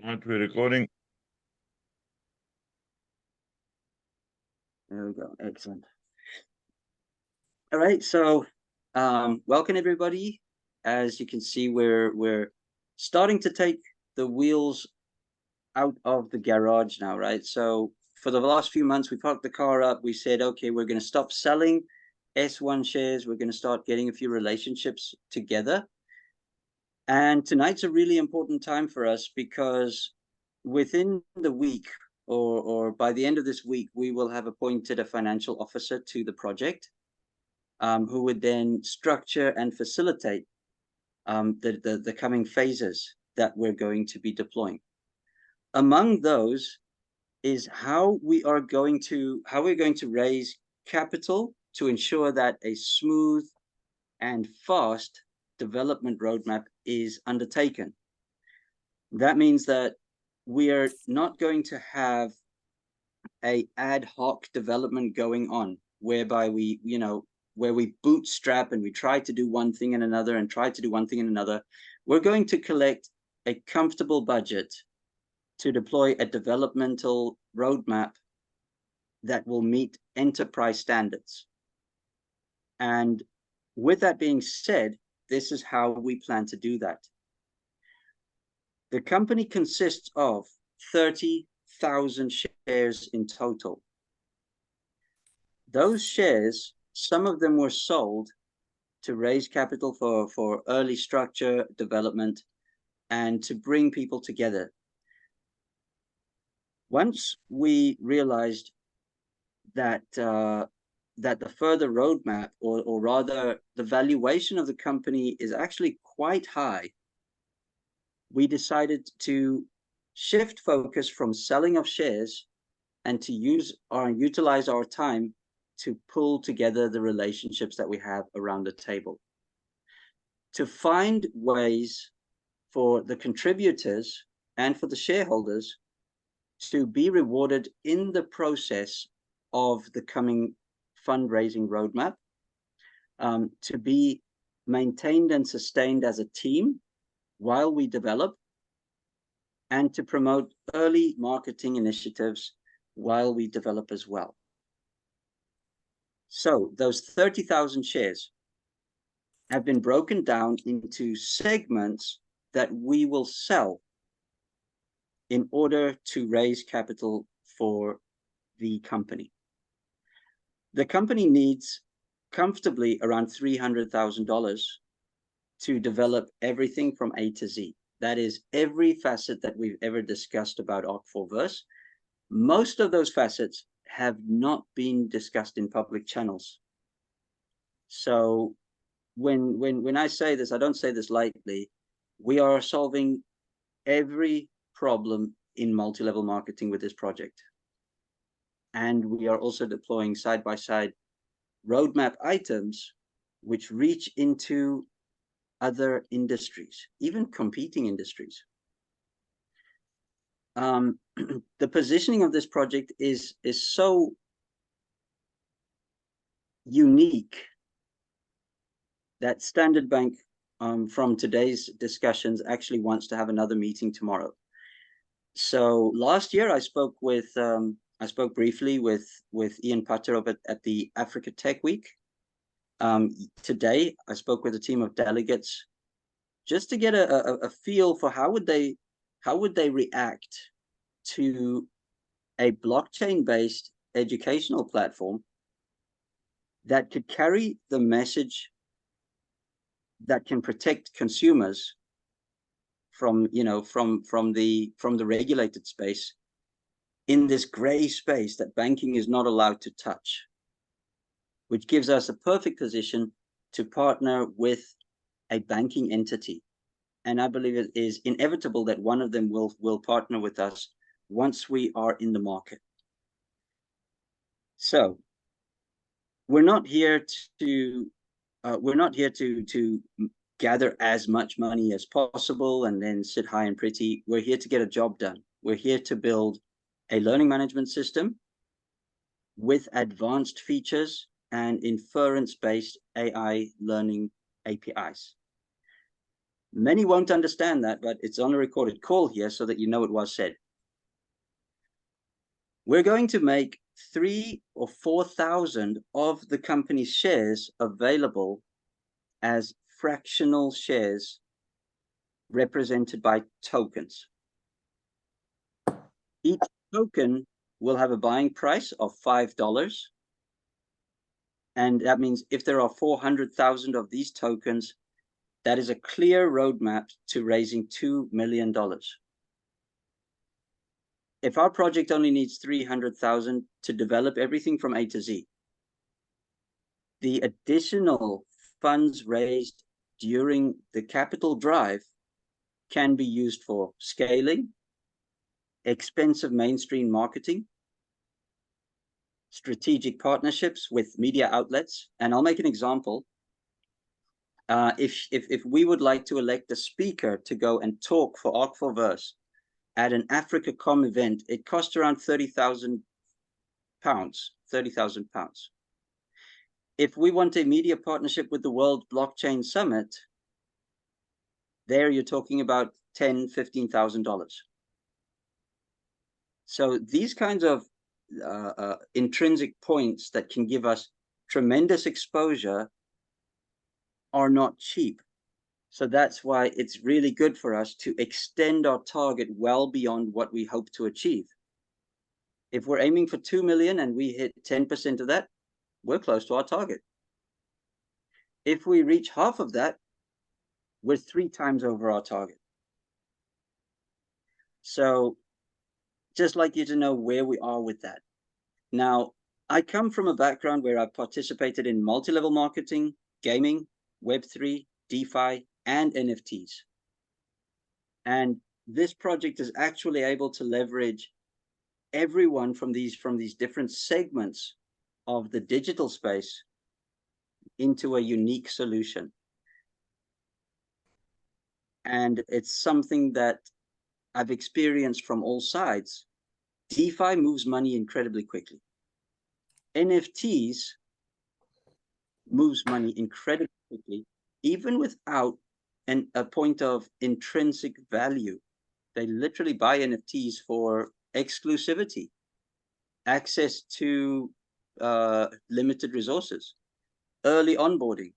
Aren't we recording? There we go. Excellent. All right. So, welcome everybody. As you can see, we're starting to take the wheels out of the garage now, right? So for the last few months, we parked the car up. We said, okay, we're going to stop selling S1 shares. We're going to start getting a few relationships together. And tonight's a really important time for us because within the week or by the end of this week, we will have appointed a financial officer to the project, who would then structure and facilitate the coming phases that we're going to be deploying. Among those is how we're going to raise capital to ensure that a smooth and fast development roadmap is undertaken. That means that we are not going to have a ad hoc development going on whereby where we bootstrap and we try to do one thing and another and try to do one thing and another. We're going to collect a comfortable budget to deploy a developmental roadmap that will meet enterprise standards. And with that being said, this is how we plan to do that. The company consists of 30,000 shares in total. Those shares, some of them were sold to raise capital for early structure development and to bring people together. Once we realized that that the further roadmap, or rather the valuation of the company is actually quite high, we decided to shift focus from selling of shares and to utilize our time to pull together the relationships that we have around the table, to find ways for the contributors and for the shareholders to be rewarded in the process of the coming fundraising roadmap, to be maintained and sustained as a team while we develop, and to promote early marketing initiatives while we develop as well. So those 30,000 shares have been broken down into segments that we will sell in order to raise capital for the company. The company needs comfortably around $300,000 to develop everything from A to Z. That is every facet that we've ever discussed about Ark4Verse. Most of those facets have not been discussed in public channels. So when I say this, I don't say this lightly. We are solving every problem in multi-level marketing with this project. And we are also deploying side-by-side roadmap items which reach into other industries, even competing industries. The positioning of this project is so unique that Standard Bank, from today's discussions, actually wants to have another meeting tomorrow. So last year I spoke briefly with Ian Putter up at the Africa Tech Week. Today I spoke with a team of delegates just to get a feel for how would they react to a blockchain-based educational platform that could carry the message that can protect consumers from the regulated space in this gray space that banking is not allowed to touch, which gives us a perfect position to partner with a banking entity. And I believe it is inevitable that one of them will partner with us once we are in the market. So we're not here to gather as much money as possible and then sit high and pretty. We're here to get a job done. We're here to build a learning management system with advanced features and inference-based AI learning APIs. Many won't understand that, but it's on a recorded call here so that you know it was said. We're going to make 3,000 or 4,000 of the company's shares available as fractional shares represented by tokens. Each token will have a buying price of $5. And that means if there are 400,000 of these tokens, that is a clear roadmap to raising $2 million. If our project only needs 300,000 to develop everything from A to Z, the additional funds raised during the capital drive can be used for scaling, expensive mainstream marketing, strategic partnerships with media outlets. And I'll make an example. If we would like to elect a speaker to go and talk for Ark4Verse at an AfricaCom event, it costs around £30,000. If we want a media partnership with the World Blockchain Summit, there you're talking about $10,000, $15,000. So these kinds of intrinsic points that can give us tremendous exposure are not cheap. So that's why it's really good for us to extend our target well beyond what we hope to achieve. If we're aiming for 2 million and we hit 10% of that, we're close to our target. If we reach half of that, we're 3 times over our target. So just like you to know where we are with that. Now, I come from a background where I've participated in multi-level marketing, gaming, Web3, DeFi, and NFTs. And this project is actually able to leverage everyone from these different segments of the digital space into a unique solution. And it's something that I've experienced from all sides. DeFi moves money incredibly quickly. NFTs moves money incredibly quickly, even without a point of intrinsic value. They literally buy NFTs for exclusivity, access to limited resources, early onboarding.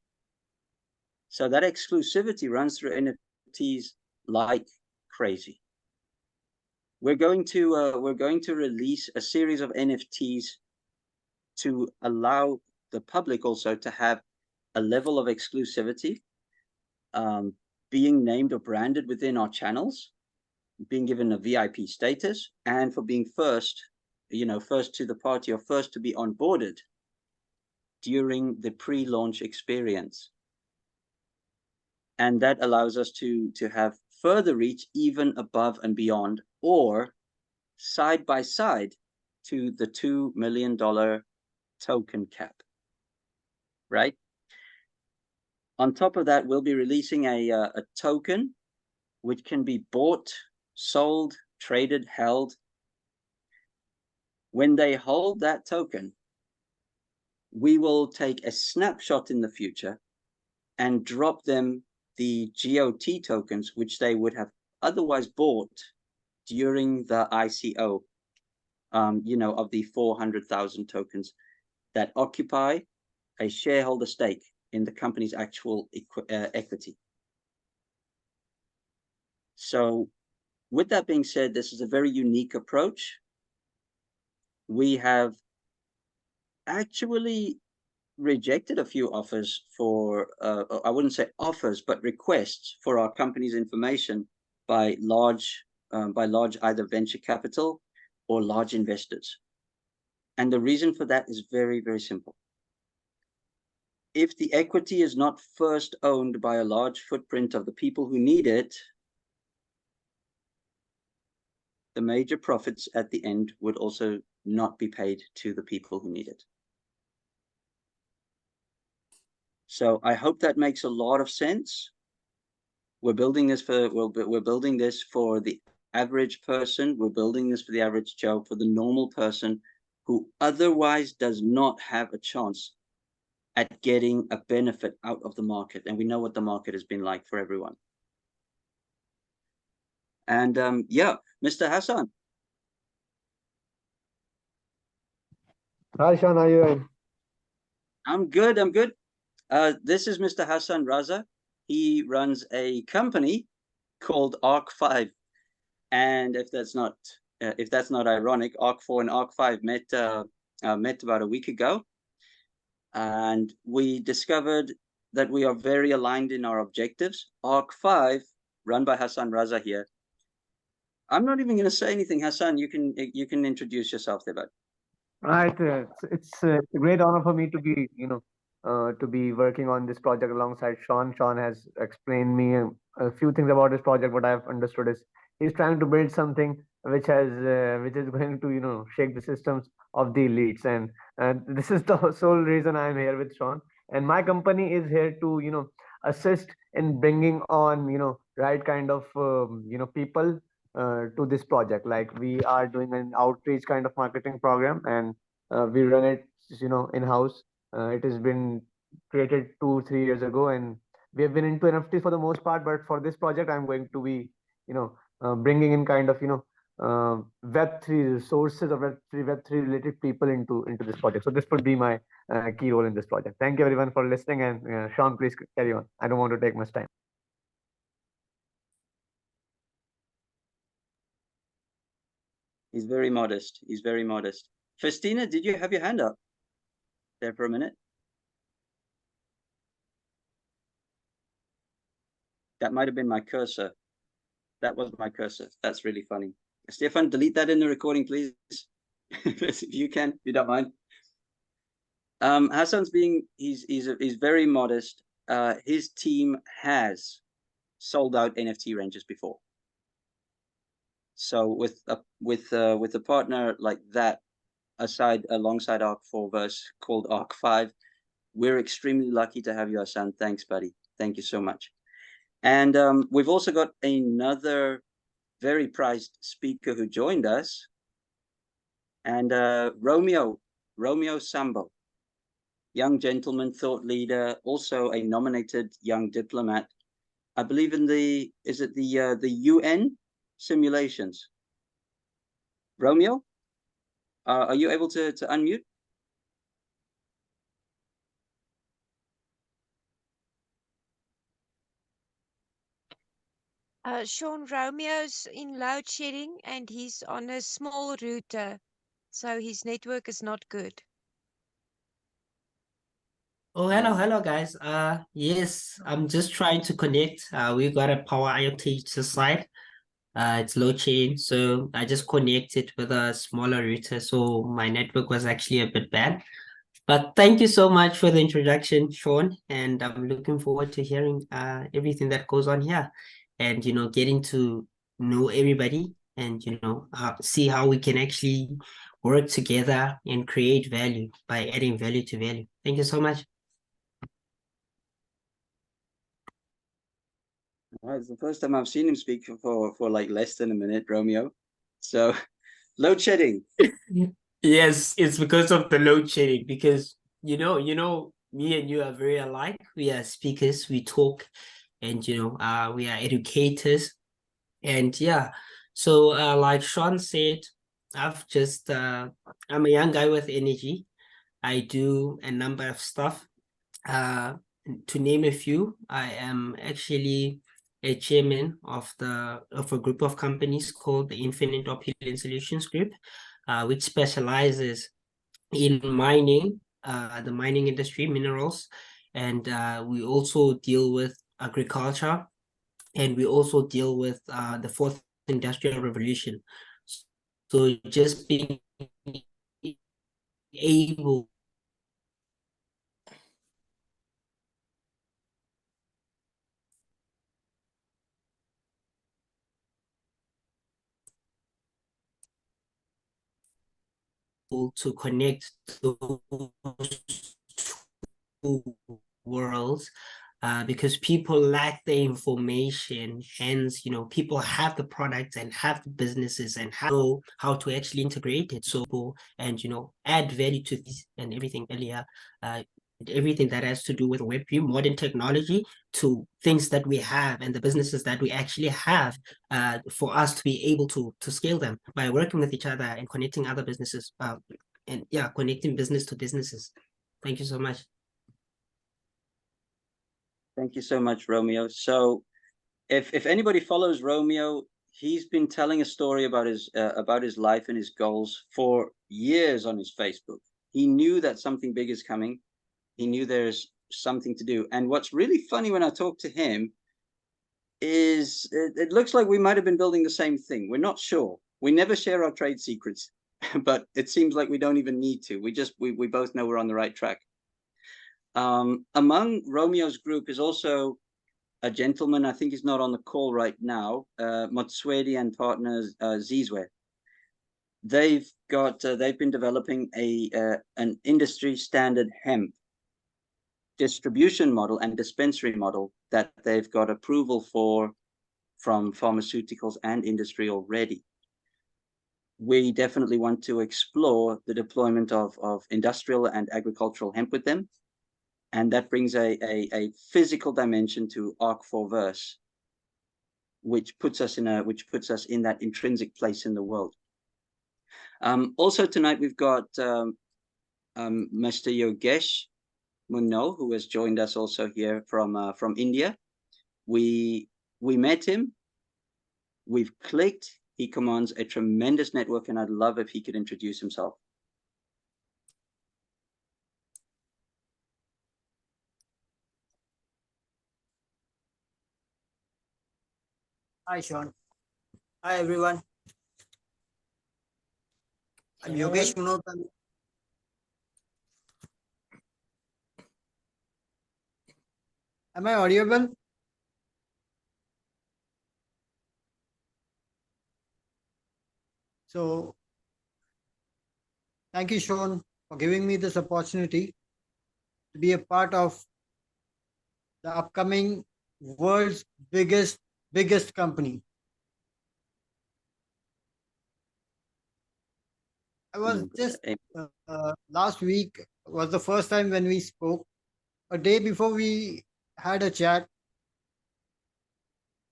So that exclusivity runs through NFTs like crazy. We're going to release a series of NFTs to allow the public also to have a level of exclusivity, being named or branded within our channels, being given a VIP status, and for being first to the party or first to be onboarded during the pre-launch experience. And that allows us to have further reach even above and beyond, or side by side to the $2 million token cap, right? On top of that, we'll be releasing a token which can be bought, sold, traded, held. When they hold that token, we will take a snapshot in the future and drop them the GOT tokens, which they would have otherwise bought during the ICO, of the 400,000 tokens that occupy a shareholder stake in the company's actual equity. So with that being said, this is a very unique approach. We have actually rejected a few offers for, I wouldn't say offers, but requests for our company's information by large either venture capital or large investors. And the reason for that is very, very simple. If the equity is not first owned by a large footprint of the people who need it, the major profits at the end would also not be paid to the people who need it. So I hope that makes a lot of sense. We're building this for the average person. We're building this for the average Joe, for the normal person who otherwise does not have a chance at getting a benefit out of the market. And we know what the market has been like for everyone. And yeah, Mr. Hassan. Hi, Sean, how are you doing? I'm good. I'm good. This is Mr. Hassan Raza. He runs a company called Ark4. And if that's not ironic, Ark4 and Ark5 met about a week ago, and we discovered that we are very aligned in our objectives. Ark5, run by Hassan Raza here. I'm not even going to say anything, Hassan. You can introduce yourself there, bud. Right, it's a great honor for me to be, to be working on this project alongside Sean. Sean has explained me a few things about this project. What I've understood is he's trying to build something which is going to, shake the systems of the elites, and this is the sole reason I'm here with Sean. And my company is here to, assist in bringing on, right kind of, people to this project. Like we are doing an outreach kind of marketing program, and we run it, in house. It has been created 2 3 years ago, and we have been into NFT for the most part. But for this project, I'm going to be, bringing in kind of, Web3 resources or Web3 related people into this project. So this would be my key role in this project. Thank you everyone for listening, and Sean, please carry on. I don't want to take much time. He's very modest. He's very modest. Festina, did you have your hand up there for a minute? That might have been my cursor. That was my cursor. That's really funny. Stefan, delete that in the recording, please. If you can, if you don't mind. Hassan's he's very modest. His team has sold out NFT ranges before. So with a partner like that, alongside Ark4Verse called Ark5, we're extremely lucky to have you, Hassan. Thanks, buddy. Thank you so much. And we've also got another very prized speaker who joined us, and Romeo Sambo, young gentleman, thought leader, also a nominated young diplomat. I believe in the UN simulations. Romeo, are you able to unmute? Sean, Romeo's in load shedding and he's on a small router, so his network is not good. Oh, hello, guys. Yes, I'm just trying to connect. We got a power outage this side. It's load shedding, so I just connected with a smaller router, so my network was actually a bit bad. But thank you so much for the introduction, Sean, and I'm looking forward to hearing everything that goes on here, and getting to know everybody, and see how we can actually work together and create value by adding value to value. Thank you so much. It's the first time I've seen him speak for like less than a minute, Romeo. So load shedding. Yes, it's because of the load shedding. Because me and you are very alike. We are speakers. We talk, and we are educators. And yeah, so like Sean said, I'm a young guy with energy. I do a number of stuff. To name a few, I am actually a chairman of a group of companies called the Infinite Opulent Solutions Group, which specializes in mining, the mining industry, minerals, and we also deal with agriculture, and we also deal with the fourth industrial revolution. So just being able to connect those two worlds, because people lack the information. Hence, people have the products and have the businesses and know how to actually integrate it. So, and add value to this and everything earlier. everything that has to do with Web3, modern technology, to things that we have and the businesses that we actually have, for us to be able to scale them by working with each other and connecting other businesses, and yeah, connecting business to businesses. Thank you so much. Thank you so much, Romeo. So if anybody follows Romeo, he's been telling a story about his life and his goals for years on his Facebook. He knew that something big is coming. He knew there's something to do. And what's really funny when I talk to him is it looks like we might have been building the same thing. We're not sure. We never share our trade secrets, but it seems like we don't even need to. We both know we're on the right track. Among Romeo's group is also a gentleman, I think he's not on the call right now, Motswedi and partners Zizwe. They've been developing an industry standard hemp distribution model and dispensary model that they've got approval for from pharmaceuticals and industry already. We definitely want to explore the deployment of industrial and agricultural hemp with them. And that brings a physical dimension to Ark4Verse, which puts us in that intrinsic place in the world. Also tonight we've got Mr. Yogesh Munno, who has joined us also here from India. We met him, we've clicked. He commands a tremendous network, and I'd love if he could introduce himself. Hi, Sean. Hi, everyone. I'm Yogesh Munothan. Am I audible? So, thank you, Sean, for giving me this opportunity to be a part of the upcoming world's biggest company. I was just last week was the first time when we spoke. A day before we had a chat,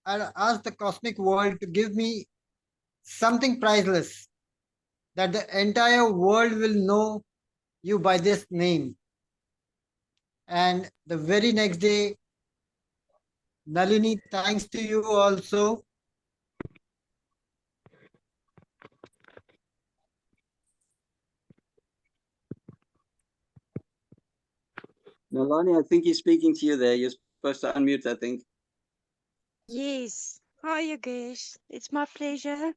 I asked the cosmic world to give me something priceless, that the entire world will know you by this name. And the very next day, Nalini, thanks to you also. Nalani, I think he's speaking to you there. You're supposed to unmute, I think. Yes. Hi, Yogesh. It's my pleasure.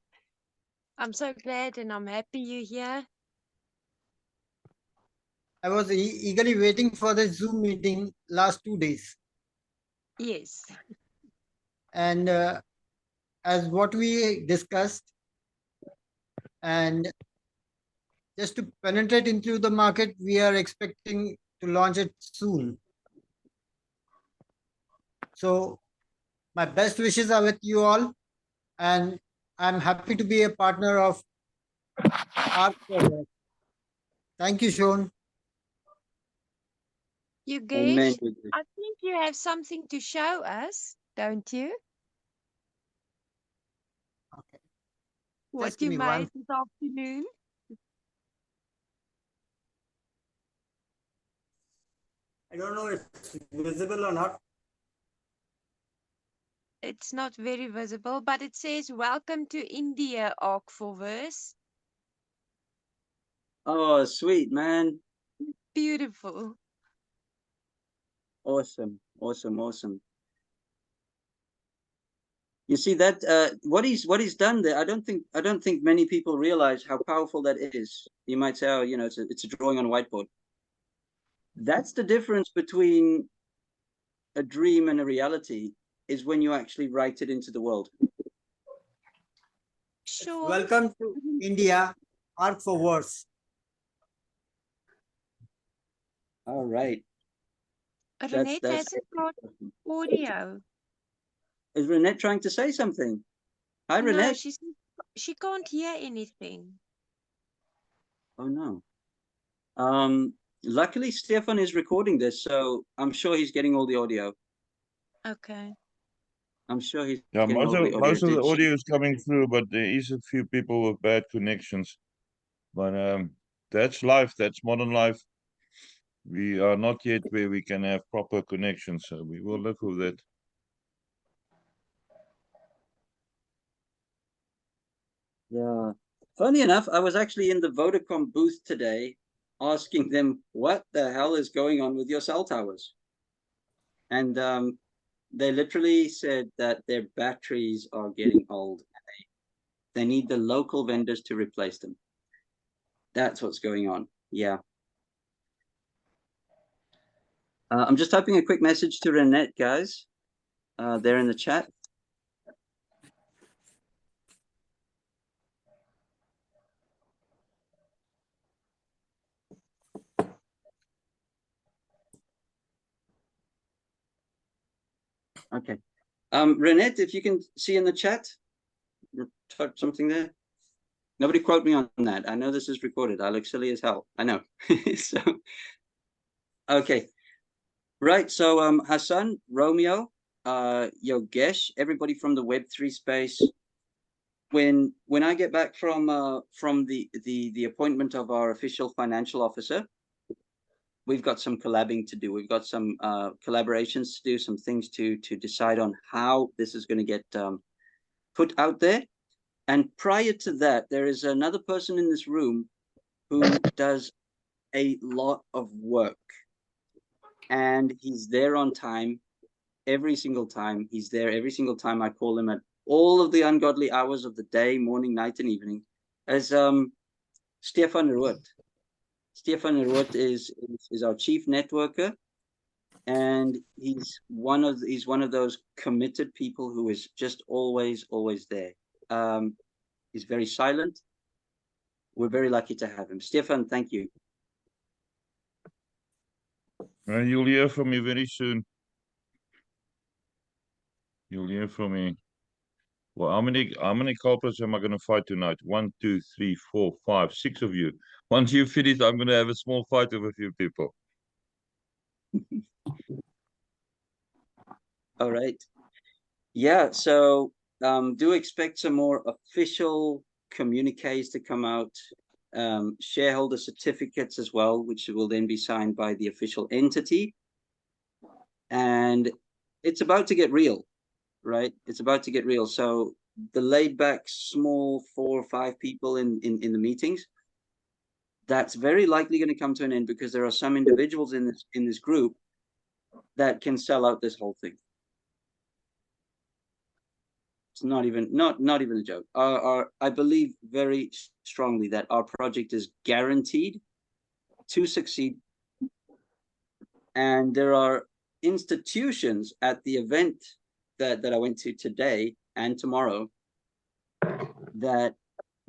I'm so glad and I'm happy you're here. I was eagerly waiting for the Zoom meeting last 2 days. Yes. And as what we discussed, and just to penetrate into the market, we are expecting to launch it soon. So my best wishes are with you all, and I'm happy to be a partner of Ark4Verse. Thank you, Sean. Amen. Yogesh, I think you have something to show us, don't you? Okay. What Just give you me made one. this afternoon? I don't know if it's visible or not. It's not very visible, but it says, "Welcome to India, Ark4Verse." Oh, sweet, man. Beautiful. Awesome, awesome, awesome. You see that what he's done there. I don't think many people realize how powerful that is. You might say, oh, it's a drawing on a whiteboard. That's the difference between a dream and a reality, is when you actually write it into the world. Sure. Welcome to India, Ark4Verse. All right. Renette hasn't got audio. Is Renette trying to say something? Hi, No, Renette. she can't hear anything. Oh no. luckily Stefan is recording this, so I'm sure he's getting all the audio. Okay. I'm sure he's Yeah, getting all the audio. most of the Did she- audio is coming through, but there is a few people with bad connections. But that's life. That's modern life. We are not yet where we can have proper connections, so we will live with that. Yeah. Funny enough, I was actually in the Vodacom booth today asking them what the hell is going on with your cell towers. And they literally said that their batteries are getting old. They need the local vendors to replace them. That's what's going on. Yeah. I'm just typing a quick message to Renette, guys. They're in the chat. Okay. Renette, if you can see in the chat, type something there. Nobody quote me on that. I know this is recorded. I look silly as hell. I know. So, okay. Right. So, Hassan, Romeo, Yogesh, everybody from the Web3 space. When I get back from the appointment of our official financial officer, we've got some collabing to do. We've got some collaborations to do, some things to decide on how this is going to get put out there. And prior to that, there is another person in this room who does a lot of work, and he's there on time every single time. He's there every single time I call him at all of the ungodly hours of the day, morning, night, and evening, as Stefan Root. Stefan Root is our chief networker, and he's one of those committed people who is just always there. He's very silent. We're very lucky to have him. Stefan, thank you. You'll hear from me very soon. You'll hear from me. Well, how many culprits am I going to fight tonight? 1, 2, 3, 4, 5, 6 of you. Once you finish, I'm going to have a small fight with a few people. All right. Yeah, so do expect some more official communiques to come out, shareholder certificates as well, which will then be signed by the official entity. And it's about to get real, right? It's about to get real. So the laid back, small 4 or 5 people in the meetings, that's very likely going to come to an end because there are some individuals in this group that can sell out this whole thing. It's not even a joke. I believe very strongly that our project is guaranteed to succeed, and there are institutions at the event that I went to today and tomorrow that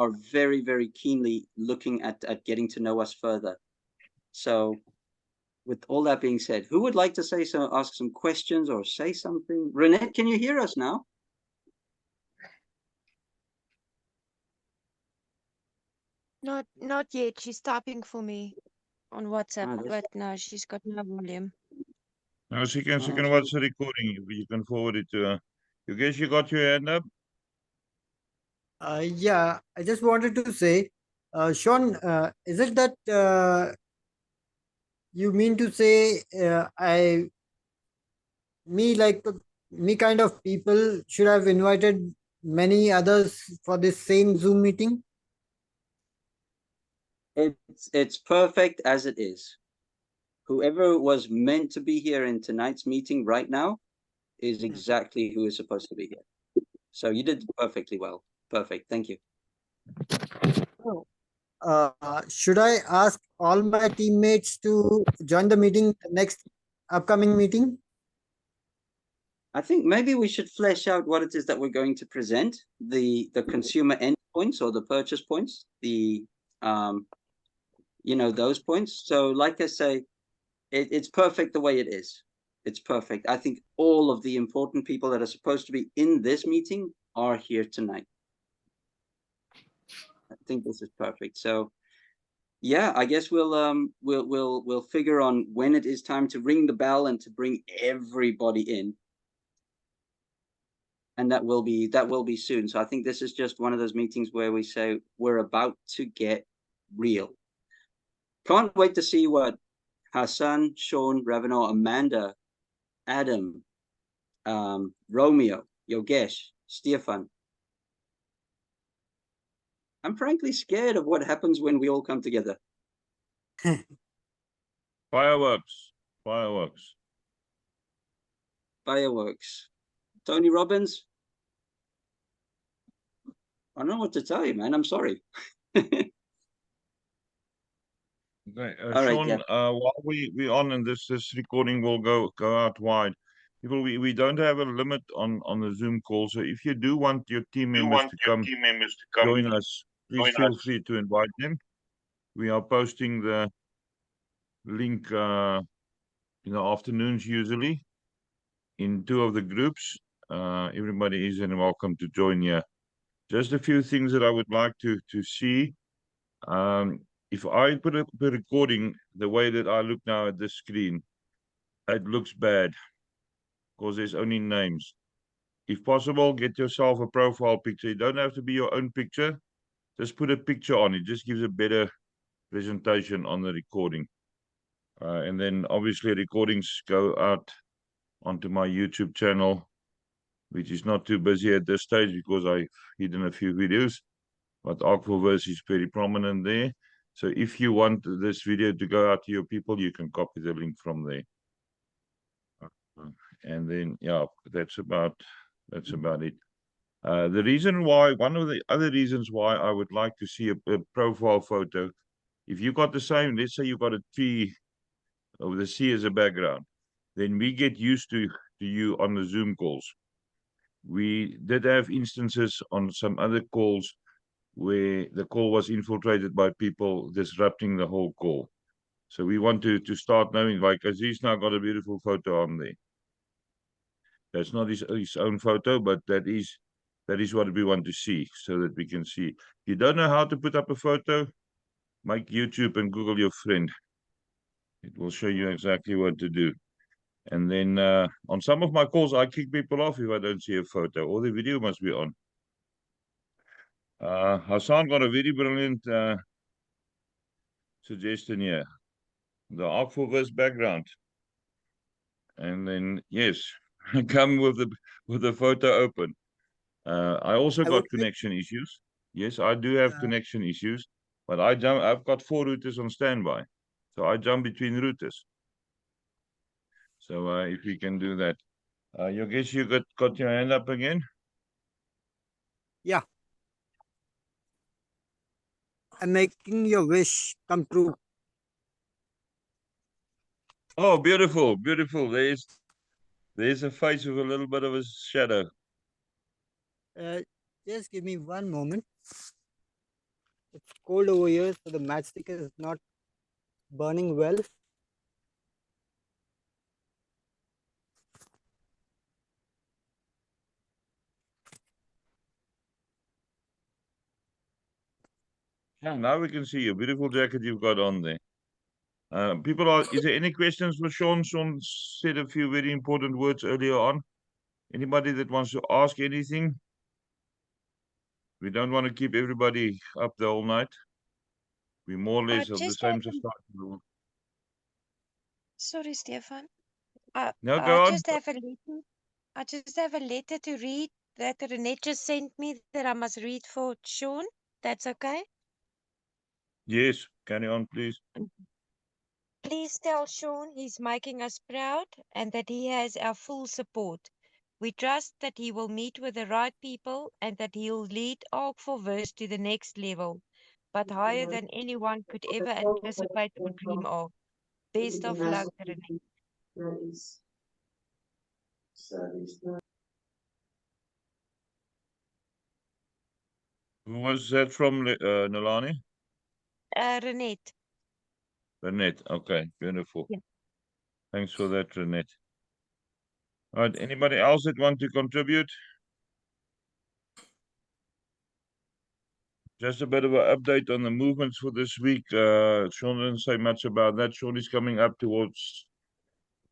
are very, very keenly looking at getting to know us further. So with all that being said, who would like to ask some questions or say something? Renette, can you hear us now? Not yet. She's typing for me on WhatsApp, that's- but no, she's got no volume. Now she can watch the recording. You can forward it to her. You guess you got your hand up? Yeah, I just wanted to say, Sean, is it that you mean to say me kind of people should have invited many others for this same Zoom meeting? It's perfect as it is. Whoever was meant to be here in tonight's meeting right now is exactly who is supposed to be here. So you did perfectly well. Perfect. Thank you. Should I ask all my teammates to join the meeting, next upcoming meeting? I think maybe we should flesh out what it is that we're going to present, the consumer endpoints or the purchase points, the those points. So like I say, it's perfect the way it is. It's perfect. I think all of the important people that are supposed to be in this meeting are here tonight. I think this is perfect. So yeah, I guess we'll figure on when it is time to ring the bell and to bring everybody in. And that will be soon. So I think this is just one of those meetings where we say we're about to get real. Can't wait to see what Hassan, Sean, Ravino, Amanda, Adam, Romeo, Yogesh, Stefan. I'm frankly scared of what happens when we all come together. Fireworks. Fireworks. Fireworks. Tony Robbins, I don't know what to tell you, man. I'm sorry. Okay, All right, Sean, yeah. while we on and this recording will go out wide. People, we don't have a limit on the Zoom call, so if you do want your team members to come join us, please feel free to invite them. We are posting the link in the afternoons usually in two of the groups. Everybody is welcome to join here. Just a few things that I would like to see. If I put up a recording the way that I look now at this screen, it looks bad because there's only names. If possible, get yourself a profile picture. It don't have to be your own picture. Just put a picture on it. Just gives a better presentation on the recording. And then obviously recordings go out onto my YouTube channel, which is not too busy at this stage because I've hidden a few videos, but Ark4Verse is very prominent there. So if you want this video to go out to your people, you can copy the link from there. And then, yeah, that's about it. The reason why, one of the other reasons why I would like to see a profile photo, if you got the same, let's say you got a tree with the sea as a background, then we get used to you on the Zoom calls. We did have instances on some other calls where the call was infiltrated by people disrupting the whole call. So we want to start knowing, like Aziz now got a beautiful photo on there. That's not his own photo, but that is what we want to see so that we can see. If you don't know how to put up a photo, make YouTube and Google your friend. It will show you exactly what to do. And then on some of my calls, I kick people off if I don't see a photo, or the video must be on. Hassan got a very brilliant suggestion here. The Ark4Verse background. And then, yes, come with the photo open. I also got connection issues. Yes, I do have connection issues, but I've got 4 routers on standby. So I jump between routers. So if we can do that. Yogesh, you got your hand up again? Yeah. I'm making your wish come true. Oh, beautiful, beautiful. There's a face with a little bit of a shadow. Just give me one moment. It's cold over here, so the matchstick is not burning well. Yeah, now we can see your beautiful jacket you've got on there. Is there any questions for Sean? Sean said a few very important words earlier on. Anybody that wants to ask anything? We don't want to keep everybody up the whole night. We more or less of the same society. Sorry, Stefan. No, I go on. just have a letter. I just have a letter to read that Renee just sent me that I must read for Sean. That's okay? Yes, carry on, please. Please tell Sean he's making us proud and that he has our full support. We trust that he will meet with the right people and that he'll lead Ark4Verse to the next level, but higher than anyone could ever anticipate or dream of. Best of luck, Renee. Who was that from, Nolani? Renette. Renette. Okay, beautiful. Yeah. Thanks for that, Renette. All right, anybody else that want to contribute? Just a bit of an update on the movements for this week. Sean didn't say much about that. Sean is coming up towards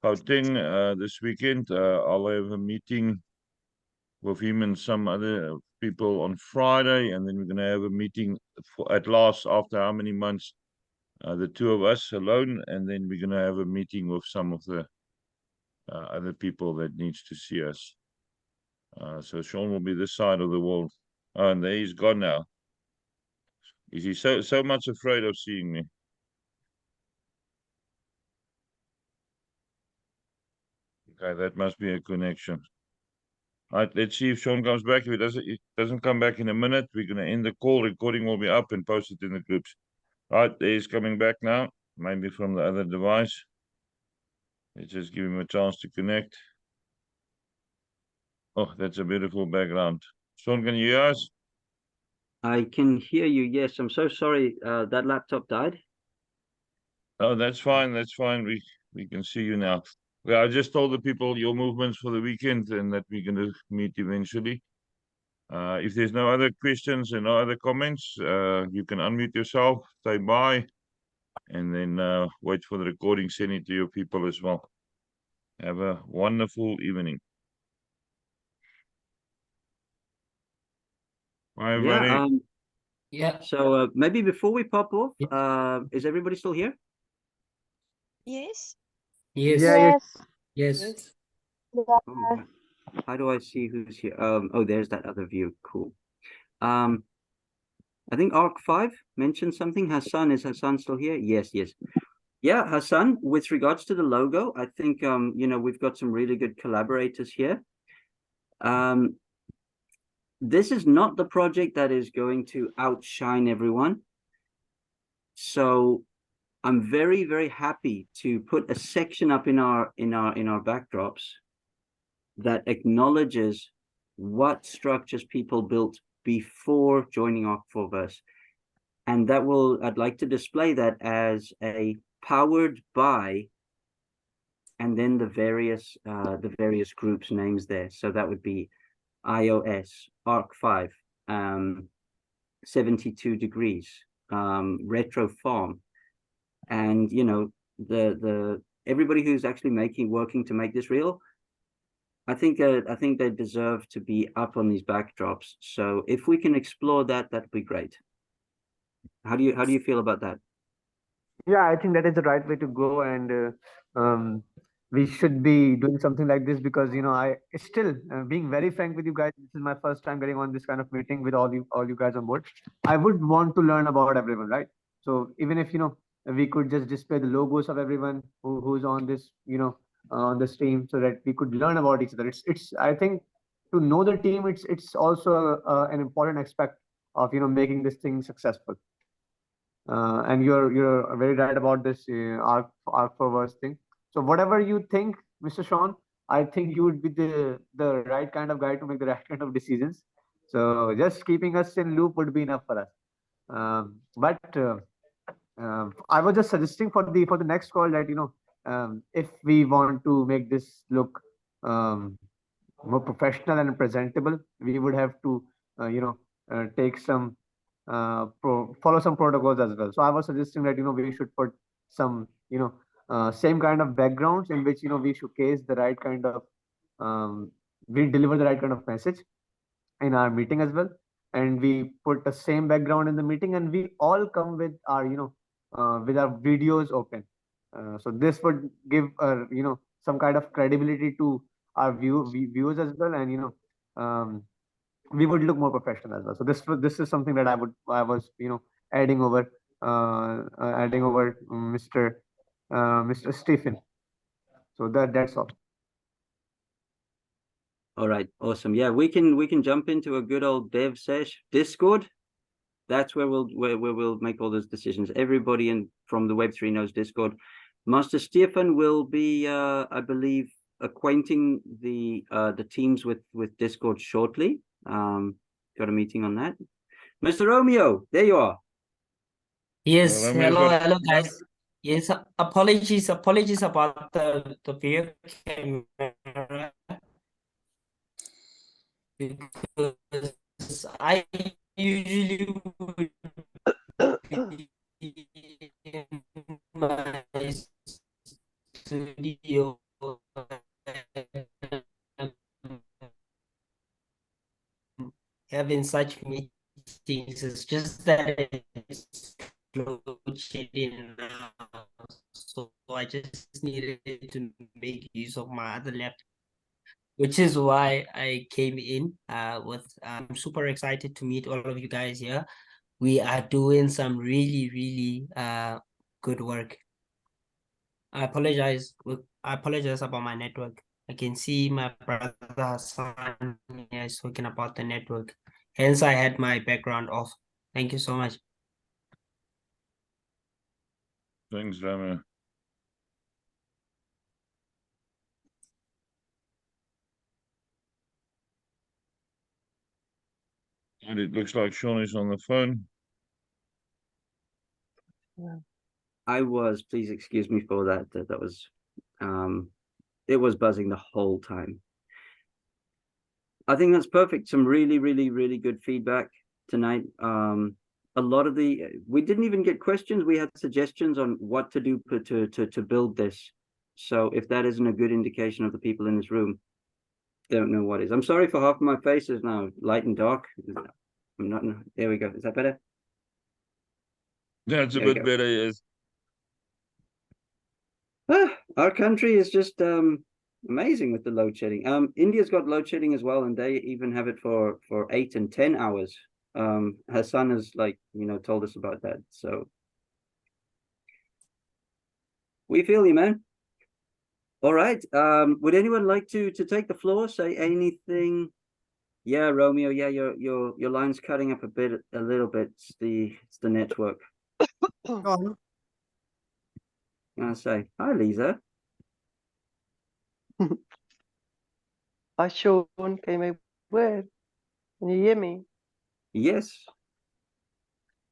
Gauteng this weekend. I'll have a meeting with him and some other people on Friday, and then we're going to have a meeting at last after how many months, the two of us alone, and then we're going to have a meeting with some of the other people that needs to see us. So Sean will be this side of the wall. Oh, and there he's gone now. Is he so much afraid of seeing me? Okay, that must be a connection. All right, let's see if Sean comes back. If it doesn't come back in a minute, we're gonna end the call. Recording will be up and posted in the groups. All right, there he's coming back now. Maybe from the other device. Let's just give him a chance to connect. Oh, that's a beautiful background. Sean, can you hear us? I can hear you. Yes, I'm so sorry. That laptop died. Oh, that's fine. That's fine. We can see you now. Yeah, I just told the people your movements for the weekend and that we're gonna meet eventually. If there's no other questions and no other comments, you can unmute yourself, say bye, and then wait for the recording, send it to your people as well. Have a wonderful evening. Bye, everybody. Yeah. So maybe before we pop off, Yes. is everybody still here? Yes. Yes. Yeah, Yes. Oh, how do I see who's here? Oh, there's that other view. Cool. I think Ark5 mentioned something. Hassan, is Hassan still here? Yes. Yeah, Hassan, with regards to the logo, I think we've got some really good collaborators here. This is not the project that is going to outshine everyone. So I'm very, very happy to put a section up in our backdrops that acknowledges what structures people built before joining Ark4Verse. And I'd like to display that as a powered by, and then the various groups names there. So that would be iOS, Ark5, 72 degrees, Retro Farm, and the everybody who's actually working to make this real. I think they deserve to be up on these backdrops. So if we can explore that, that'd be great. How do you feel about that? Yeah, I think that is the right way to go, and we should be doing something like this because I still, being very frank with you guys, this is my first time getting on this kind of meeting with all you guys on board. I would want to learn about everyone, right? So even if we could just display the logos of everyone who's on this on this team, so that we could learn about each other. It's I think to know the team, it's also an important aspect of making this thing successful. And you're very right about this Ark4Verse thing. So whatever you think, Mr. Sean, I think you would be the right kind of guy to make the right kind of decisions. So just keeping us in loop would be enough for us. But I was just suggesting for the next call that if we want to make this look more professional and presentable, we would have to take some follow some protocols as well. So I was suggesting that we should put some same kind of backgrounds in which we showcase the right kind of we deliver the right kind of message in our meeting as well, and we put the same background in the meeting, and we all come with our videos open. So this would give some kind of credibility to our viewers as well, and we would look more professional as well. So this is something that I was adding over Mr. Stephen. So that's all. All right, awesome. Yeah, we can jump into a good old dev sesh Discord. That's where we'll make all those decisions. Everybody from the Web3 knows Discord. Master Stefan will be, I believe, acquainting the teams with Discord shortly. Got a meeting on that. Mr. Romeo, there you are. Yes. Romeo's Hello, got- hello, guys. Yes, apologies about the view camera because I usually would be in my studio um, having such meetings. It's just that it's load shedding now. So I just needed to make use of my other laptop, which is why I came in with I'm super excited to meet all of you guys here. We are doing some really good work. I apologize about my network. I can see my brother Hassan here is talking about the network. Hence I had my background off. Thank you so much. Thanks, Rama. And it looks like Sean is on the phone. I was. Please excuse me for that. That was, it was buzzing the whole time. I think that's perfect. Some really good feedback tonight. A lot of we didn't even get questions. We had suggestions on what to do to build this. So if that isn't a good indication of the people in this room, don't know what is. I'm sorry for half of my face is now light and dark. I'm not. There we go. Is that better? That's a There we bit go. better, yes. Our country is just amazing with the load shedding. India's got load shedding as well, and they even have it for 8 and 10 hours. Hassan has told us about that. So we feel you, man. All right. Would anyone like to take the floor? Say anything? Yeah, Romeo. Yeah, your line's cutting up a little bit. It's the network. Sean, I say hi, Lisa. Hi, Sean. Can you make word? Can you hear me? Yes.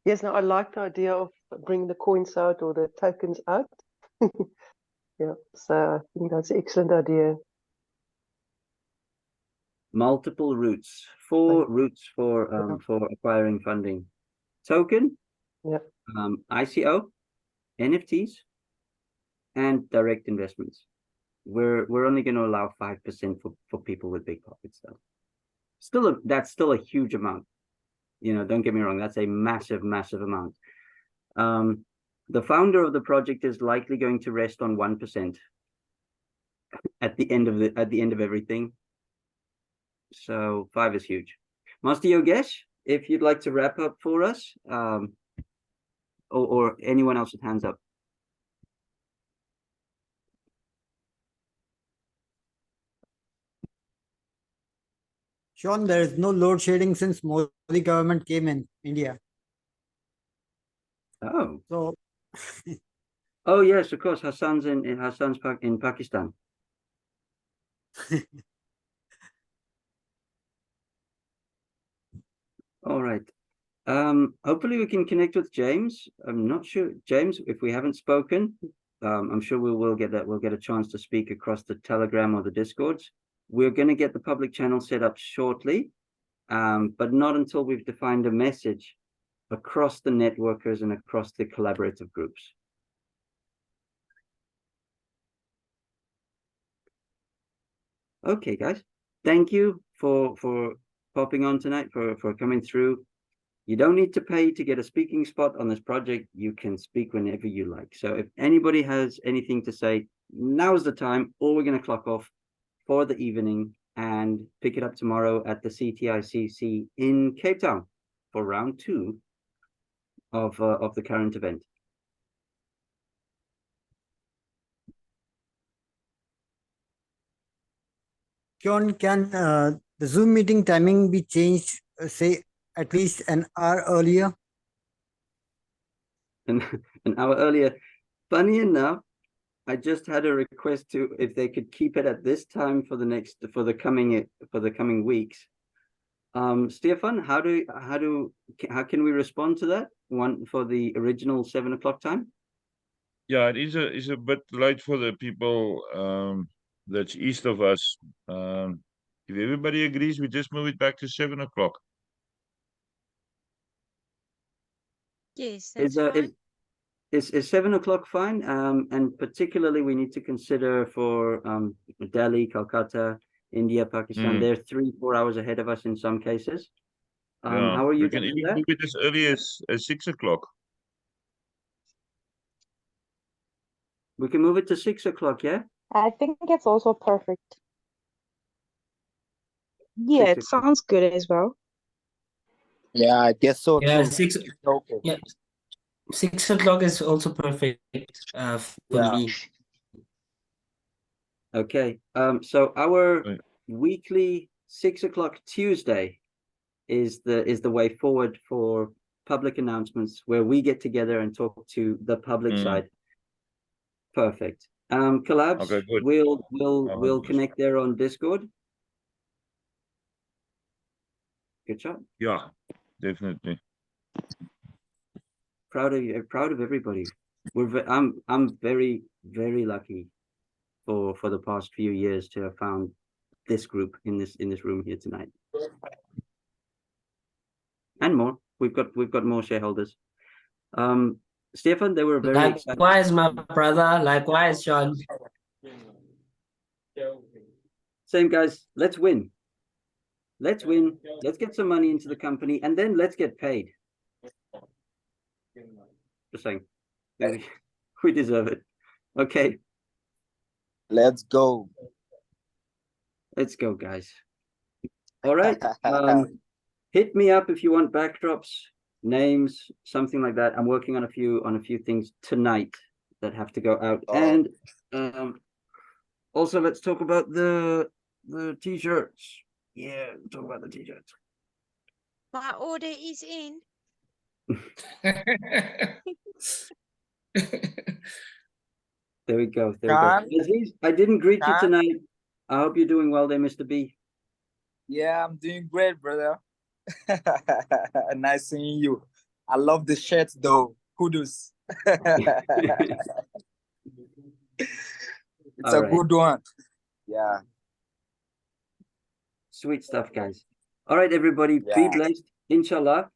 Yes, no, I like the idea of bringing the coins out or the tokens out. Yeah, so I think that's an excellent idea. Multiple routes, 4 routes for acquiring funding: token, Yeah. ICO, NFTs, and direct investments. We're only going to allow 5% for people with big pockets, though. That's still a huge amount. Don't get me wrong, that's a massive amount. The founder of the project is likely going to rest on 1% at the end of everything. So 5 is huge. Master Yogesh, if you'd like to wrap up for us, or anyone else with hands up. Sean, there is no load shedding since Modi government came in India. Oh. So Oh yes, of course. Hassan's in Pakistan. All right. Hopefully we can connect with James. I'm not sure, James, if we haven't spoken. I'm sure we'll get a chance to speak across the Telegram or the Discords. We're going to get the public channel set up shortly, but not until we've defined a message across the networkers and across the collaborative groups. Okay, guys. Thank you for popping on tonight, for coming through. You don't need to pay to get a speaking spot on this project. You can speak whenever you like. So if anybody has anything to say, now's the time, or we're going to clock off for the evening and pick it up tomorrow at the CTICC in Cape Town for round 2 of the current event. Sean, can the Zoom meeting timing be changed, say at least an hour earlier? An hour earlier. Funny enough, I just had a request to if they could keep it at this time for the coming weeks. Stefan, how can we respond to that one for the original 7 o'clock time? Yeah, it is a bit late for the people that's east of us. If everybody agrees, we just move it back to 7 o'clock. Yes, Is that's fine. is 7 o'clock fine? And particularly we need to consider for Delhi, Calcutta, India, Pakistan. Mm. They're 3-4 hours ahead of us in some cases. Yeah, How are you we can guys with even that? move it as early as 6 o'clock. We can move it to 6 o'clock, yeah? I think it's also perfect. Yeah, 6 it o'clock. sounds good as well. Yeah, I guess so Yeah, too. Okay. yeah, 6 o'clock is also perfect for Yeah. me. Okay. So our Right. weekly 6 o'clock Tuesday is the way forward for public announcements where we get together and talk to the public Mm. side. Perfect. Collabs, Okay, good. we'll connect there on Discord. Good job. Yeah, definitely. Proud of you, proud of everybody. I'm very, very lucky for the past few years to have found this group in this room here tonight. And more. We've got more shareholders. Stefan, they were very excited. Likewise, my brother. Likewise, Sean. Same guys, let's win. Let's win. Let's get some money into the company and then let's get paid. Just saying. We deserve it. Okay, Let's go. let's go, guys. All right. Hit me up if you want backdrops, names, something like that. I'm working on a few things tonight that have to go out. Oh. And also let's talk about the t-shirts. Yeah, talk about the t-shirts. My order is in. There we go. There we go. Khan? Aziz, I didn't greet you Khan? tonight. I hope you're doing well there, Mr. B. Yeah, I'm doing great, brother. Nice seeing you. I love the shirt though. Kudos. It's All a right. good one. Yeah. Sweet stuff, guys. All right, everybody, be Yeah. blessed. Inshallah.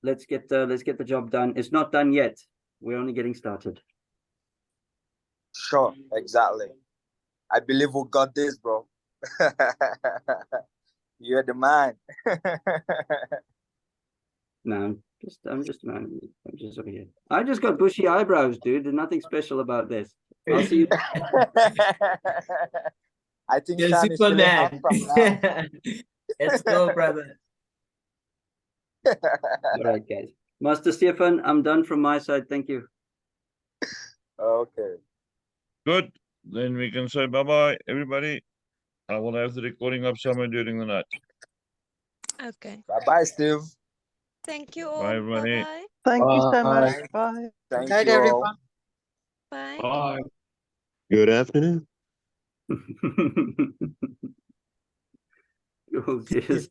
Let's get the job done. It's not done yet. We're only getting started. Sure, exactly. I believe we got this, bro. You're the man. No, I'm just over here. I just got bushy eyebrows, dude. There's nothing special about this. I'll see you. I think You're Sean is feeling Superman. handsome now. Let's go, brother. All right, guys. Master Stefan, I'm done from my side. Thank you. Okay. Good. Then we can say bye-bye, everybody. I will have the recording up somewhere during the night. Okay. Bye-bye, Steve. Thank you all. Bye, everybody. Bye-bye. Thank you so much. Bye. Bye. Thank Night, you all. everyone. Bye. Bye. Good afternoon. Oh, cheers.